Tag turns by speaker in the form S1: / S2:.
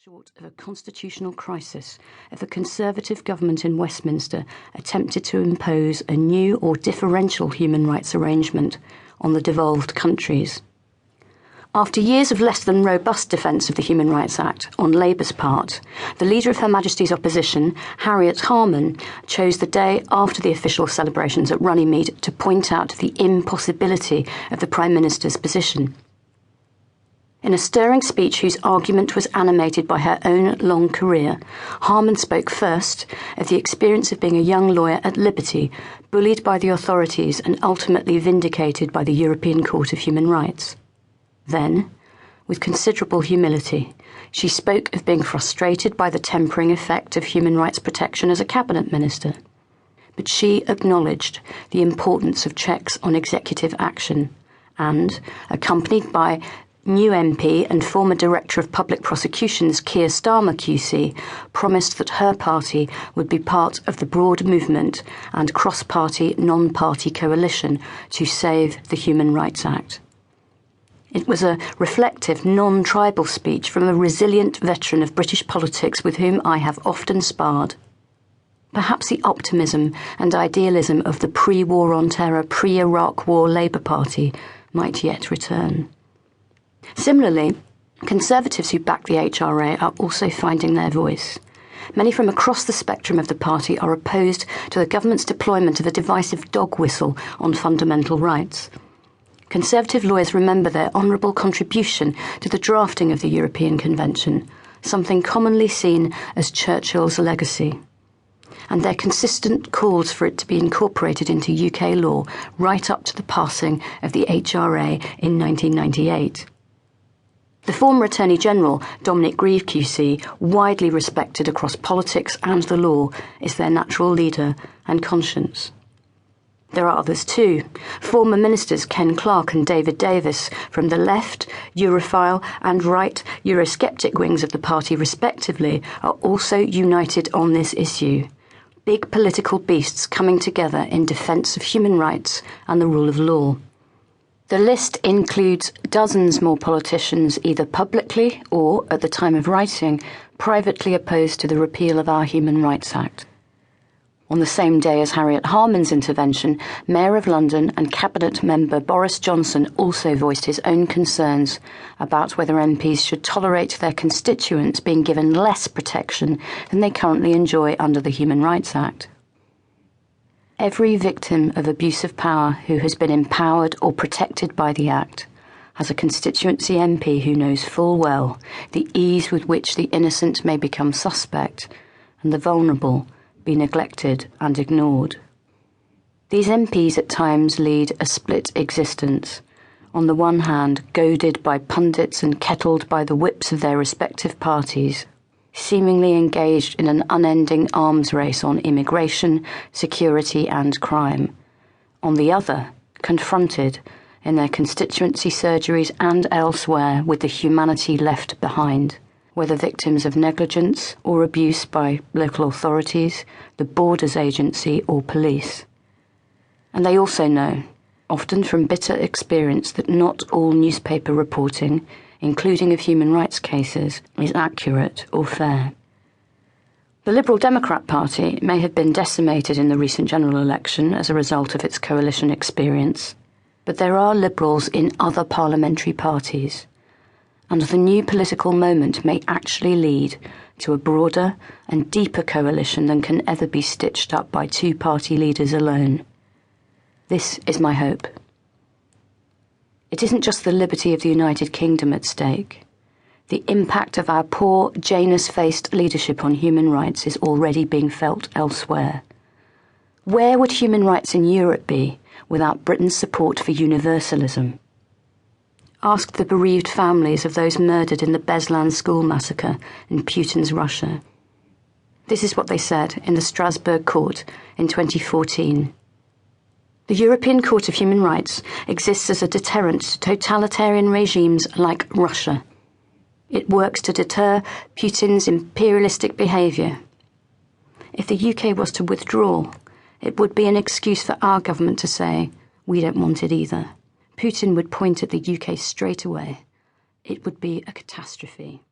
S1: Short of a constitutional crisis, if a Conservative government in Westminster attempted to impose a new or differential human rights arrangement on the devolved countries. After years of less than robust defence of the Human Rights Act on Labour's part, the leader of Her Majesty's opposition, Harriet Harman, chose the day after the official celebrations at Runnymede to point out the impossibility of the Prime Minister's position. In a stirring speech whose argument was animated by her own long career, Harman spoke first of the experience of being a young lawyer at liberty, bullied by the authorities and ultimately vindicated by the European Court of Human Rights. Then, with considerable humility, she spoke of being frustrated by the tempering effect of human rights protection as a cabinet minister. But she acknowledged the importance of checks on executive action and, accompanied by new MP and former Director of Public Prosecutions Keir Starmer QC, promised that her party would be part of the broad movement and cross-party, non-party coalition to save the Human Rights Act. It was a reflective, non-tribal speech from a resilient veteran of British politics with whom I have often sparred. Perhaps the optimism and idealism of the pre-war on terror, pre-Iraq War Labour Party might yet return. Similarly, Conservatives who back the HRA are also finding their voice. Many from across the spectrum of the party are opposed to the government's deployment of a divisive dog whistle on fundamental rights. Conservative lawyers remember their honourable contribution to the drafting of the European Convention, something commonly seen as Churchill's legacy, and their consistent calls for it to be incorporated into UK law right up to the passing of the HRA in 1998. The former Attorney General, Dominic Grieve QC, widely respected across politics and the law, is their natural leader and conscience. There are others too. Former ministers Ken Clarke and David Davis, from the left, Europhile and right, Eurosceptic wings of the party respectively, are also united on this issue. Big political beasts coming together in defence of human rights and the rule of law. The list includes dozens more politicians either publicly or, at the time of writing, privately opposed to the repeal of our Human Rights Act. On the same day as Harriet Harman's intervention, Mayor of London and Cabinet member Boris Johnson also voiced his own concerns about whether MPs should tolerate their constituents being given less protection than they currently enjoy under the Human Rights Act. Every victim of abuse of power who has been empowered or protected by the Act has a constituency MP who knows full well the ease with which the innocent may become suspect and the vulnerable be neglected and ignored. These MPs at times lead a split existence, on the one hand goaded by pundits and kettled by the whips of their respective parties, seemingly engaged in an unending arms race on immigration, security and crime. On the other, confronted, in their constituency surgeries and elsewhere, with the humanity left behind, whether victims of negligence or abuse by local authorities, the Borders Agency or police. And they also know, often from bitter experience, that not all newspaper reporting, including of human rights cases, is accurate or fair. The Liberal Democrat Party may have been decimated in the recent general election as a result of its coalition experience, but there are Liberals in other parliamentary parties, and the new political moment may actually lead to a broader and deeper coalition than can ever be stitched up by two party leaders alone. This is my hope. It isn't just the liberty of the United Kingdom at stake. The impact of our poor, Janus-faced leadership on human rights is already being felt elsewhere. Where would human rights in Europe be without Britain's support for universalism? Ask the bereaved families of those murdered in the Beslan school massacre in Putin's Russia. This is what they said in the Strasbourg court in 2014. The European Court of Human Rights exists as a deterrent to totalitarian regimes like Russia. It works to deter Putin's imperialistic behaviour. If the UK was to withdraw, it would be an excuse for our government to say, we don't want it either. Putin would point at the UK straight away. It would be a catastrophe.